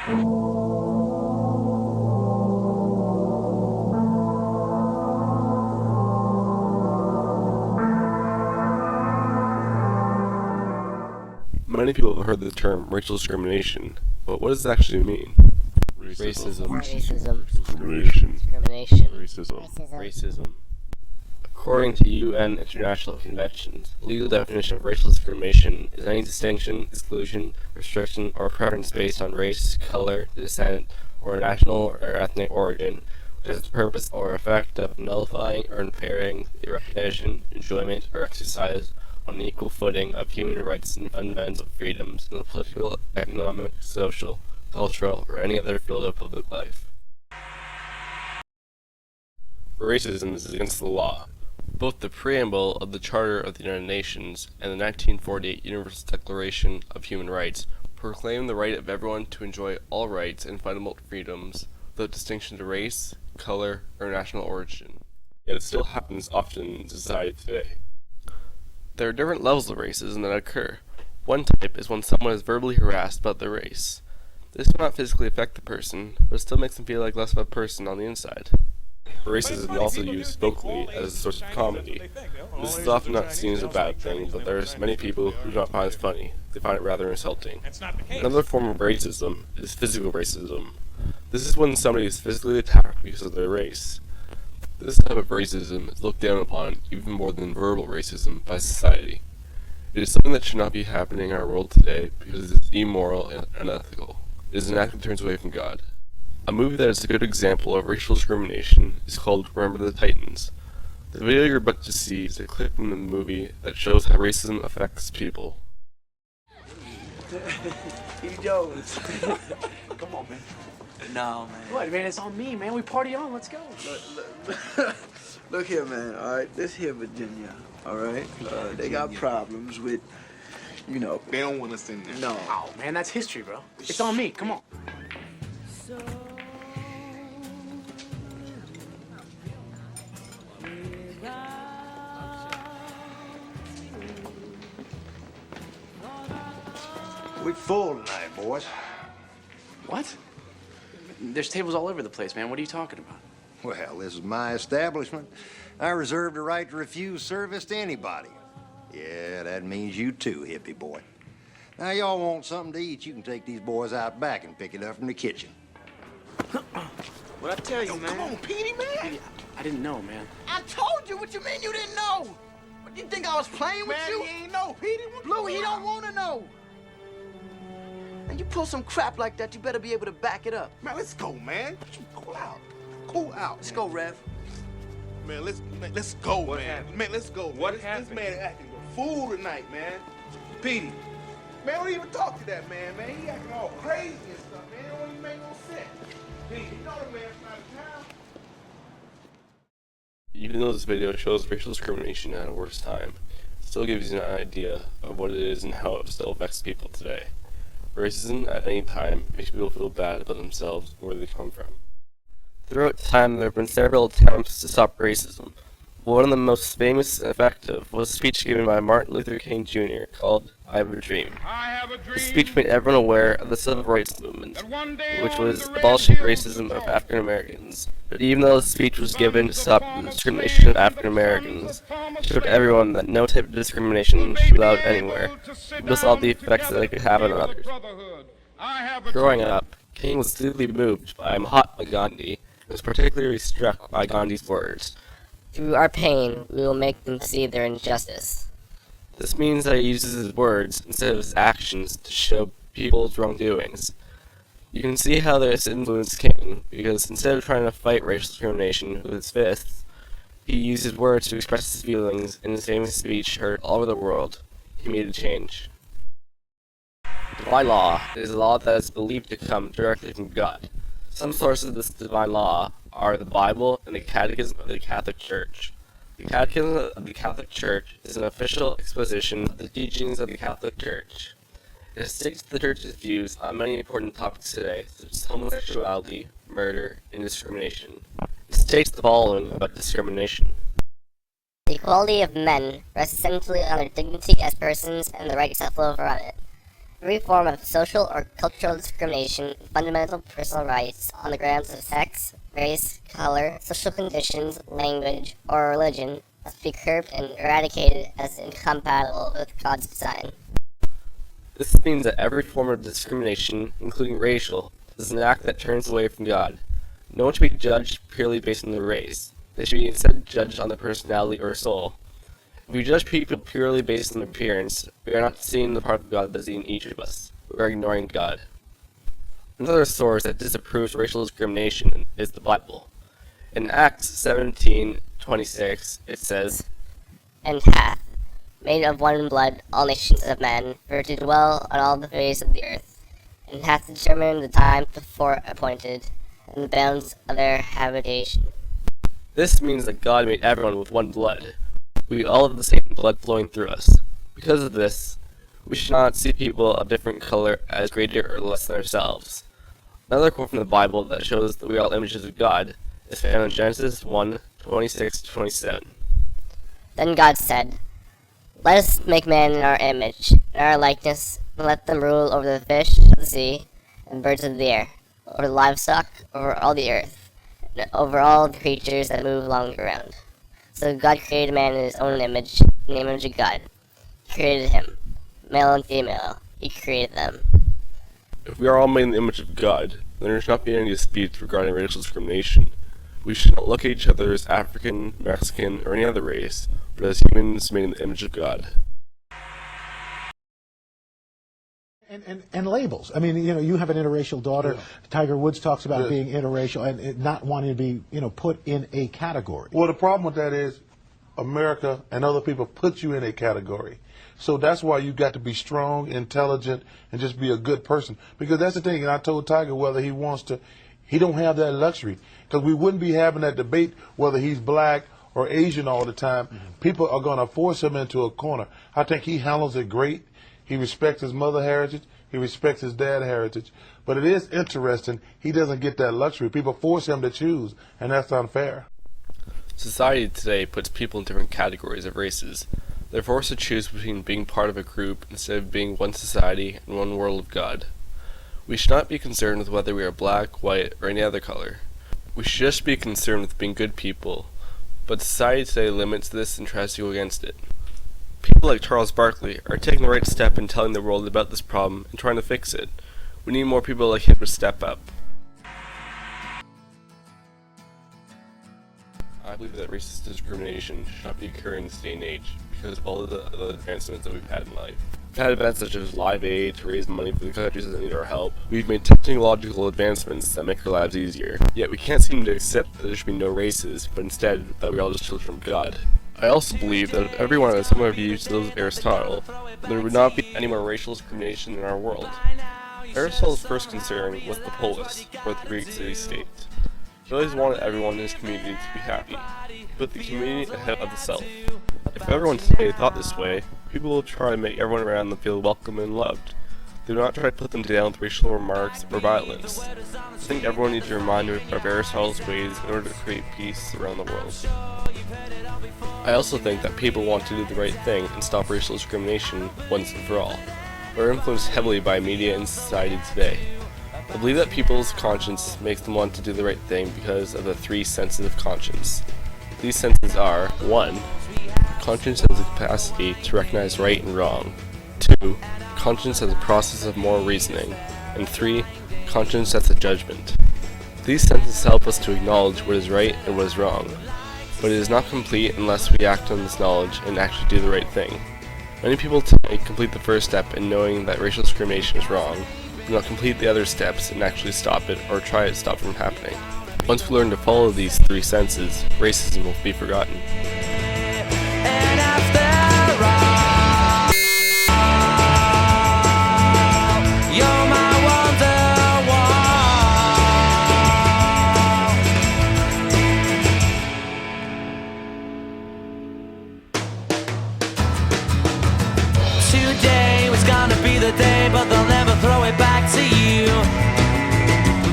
Many people have heard the term racial discrimination, but what does it actually mean? Racism. Discrimination. Discrimination. Racism. According to UN international conventions, the legal definition of racial discrimination is any distinction, exclusion, restriction, or preference based on race, color, descent, or national or ethnic origin, which has the purpose or effect of nullifying or impairing the recognition, enjoyment, or exercise on an equal footing of human rights and fundamental freedoms in the political, economic, social, cultural, or any other field of public life. Racism is against the law. Both the preamble of the Charter of the United Nations and the 1948 Universal Declaration of Human Rights proclaim the right of everyone to enjoy all rights and fundamental freedoms without distinction to race, color, or national origin. Yet it still happens often in society today. There are different levels of racism that occur. One type is when someone is verbally harassed about their race. This will not physically affect the person, but it still makes them feel like less of a person on the inside. Racism is also used vocally as a source of comedy. This is often not seen as a bad thing, but there are many people who do not find it funny. They find it rather insulting. Another form of racism is physical racism. This is when somebody is physically attacked because of their race. This type of racism is looked down upon even more than verbal racism by society. It is something that should not be happening in our world today because it is immoral and unethical. It is an act that turns away from God. A movie that is a good example of racial discrimination is called Remember the Titans. The video you're about to see is a clip from the movie that shows how racism affects people. Hey, Jones. Come on, man. No, man. What, man? It's on me, man. We party on. Let's go. Look here, man. All right, this here Virginia. All right, they got problems with, you know. They don't want us in there. No. Oh, man, that's history, bro. It's on me. Come on. We full tonight, boys. What? There's tables all over the place, man. What are you talking about? Well, this is my establishment. I reserve the right to refuse service to anybody. Yeah, that means you too, hippie boy. Now, y'all want something to eat, you can take these boys out back and pick it up from the kitchen. What I tell you, Yo, man? come on, Petey, man. I didn't know, man. I told you. What you mean you didn't know? What, you think I was playing with Man, you? he ain't know, Petey. Blue, he don't want to know. And you pull some crap like that, you better be able to back it up. Man, let's go, man. Cool out. Cool out. Let's go, Rev. Man, let's go, man. Man, let's go. What This happened? man acting a fool tonight, man. Petey. Man, don't even talk to that man, man. He acting all crazy and stuff, man. It don't even make no sense. Petey, you know the man's not in town. Even though this video shows racial discrimination at a worse time, it still gives you an idea of what it is and how it still affects people today. Racism at any time makes people feel bad about themselves and where they come from. Throughout time, there have been several attempts to stop racism. One of the most famous and effective was a speech given by Martin Luther King Jr. called I Have a Dream. The speech made everyone aware of the civil rights movement, which was abolishing racism of African Americans. But even though the speech was given to stop the discrimination of African Americans, it showed everyone that no type of discrimination should be allowed anywhere, because all the effects that it could have on others. Growing up, King was deeply moved by Mahatma Gandhi and was particularly struck by Gandhi's words. Through our pain, we will make them see their injustice. This means that he uses his words instead of his actions to show people's wrongdoings. You can see how this influenced King, because instead of trying to fight racial discrimination with his fists, he used his words to express his feelings in his famous speech heard all over the world. He made a change. Divine law is a law that is believed to come directly from God. Some sources of this divine law are the Bible and the Catechism of the Catholic Church. The Catechism of the Catholic Church is an official exposition of the teachings of the Catholic Church. It states the Church's views on many important topics today, such as homosexuality, murder, and discrimination. It states the following about discrimination. The equality of men rests essentially on their dignity as persons and the right to self-love around it. Every form of social or cultural discrimination, fundamental personal rights on the grounds of sex, race, color, social conditions, language, or religion must be curbed and eradicated as incompatible with God's design. This means that every form of discrimination, including racial, is an act that turns away from God. No one should be judged purely based on their race. They should be instead judged on their personality or soul. If we judge people purely based on appearance, we are not seeing the part of God that's in each of us. We are ignoring God. Another source that disapproves racial discrimination is the Bible. In Acts 17:26, it says, And hath made of one blood all nations of men, for to dwell on all the face of the earth, and hath determined the time before appointed, and the bounds of their habitation. This means that God made everyone with one blood. We all have the same blood flowing through us. Because of this, we should not see people of different color as greater or less than ourselves. Another quote from the Bible that shows that we are all images of God is found in Genesis 1:26-27. Then God said, Let us make man in our image, in our likeness, and let them rule over the fish of the sea, and birds of the air, over the livestock, over all the earth, and over all the creatures that move along the ground. So God created man in his own image, in the image of God. He created him, male and female. He created them. If we are all made in the image of God, then there should not be any disputes regarding racial discrimination. We should not look at each other as African, Mexican, or any other race, but as humans made in the image of God. And labels. I mean, you have an interracial daughter. Yeah. Tiger Woods talks about being interracial and not wanting to be, put in a category. Well, the problem with that is America and other people put you in a category. So that's why you got to be strong, intelligent, and just be a good person. Because that's the thing, and I told Tiger whether he wants to, he don't have that luxury. Because we wouldn't be having that debate whether he's black or Asian all the time. Mm-hmm. People are going to force him into a corner. I think he handles it great. He respects his mother heritage. He respects his dad heritage. But it is interesting, he doesn't get that luxury. People force him to choose, and that's unfair. Society today puts people in different categories of races. They're forced to choose between being part of a group instead of being one society and one world of God. We should not be concerned with whether we are black, white, or any other color. We should just be concerned with being good people. But society today limits this and tries to go against it. People like Charles Barkley are taking the right step in telling the world about this problem and trying to fix it. We need more people like him to step up. I believe that racist discrimination should not be occurring in this day and age because of all of the other advancements that we've had in life. We've had events such as Live Aid to raise money for the countries that need our help. We've made technological advancements that make our lives easier. Yet we can't seem to accept that there should be no races, but instead that we're all just children of God. I also believe that if everyone had similar views to those of Aristotle, there would not be any more racial discrimination in our world. Aristotle's first concern was the polis, or the Greek city-state. He always wanted everyone in his community to be happy. He put the community ahead of the self. If everyone today thought this way, people will try to make everyone around them feel welcome and loved. They do not try to put them down with racial remarks or violence. I think everyone needs to be reminded of Aristotle's ways in order to create peace around the world. I also think that people want to do the right thing and stop racial discrimination once and for all. We're influenced heavily by media and society today. I believe that people's conscience makes them want to do the right thing because of the three senses of conscience. These senses are: 1. Conscience has the capacity to recognize right and wrong. 2. Conscience has a process of moral reasoning. And 3. Conscience has a judgment. These senses help us to acknowledge what is right and what is wrong. But it is not complete unless we act on this knowledge and actually do the right thing. Many people today complete the first step in knowing that racial discrimination is wrong, but not complete the other steps and actually stop it or try to stop it from happening. Once we learn to follow these three senses, racism will be forgotten. Today was gonna be the day, but they'll never throw it back to you.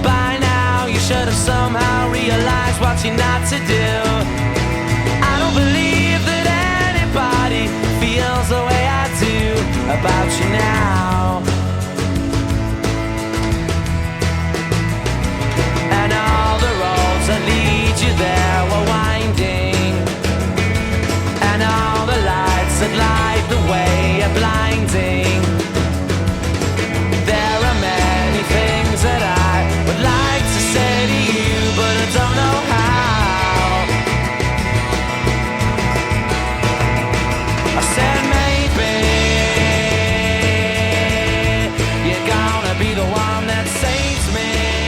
By now you should have somehow realized what you're not to do. I don't believe that anybody feels the way I do about you now. that light the way are blinding. There are many things that I would like to say to you, but I don't know how. I said maybe you're gonna be the one that saves me.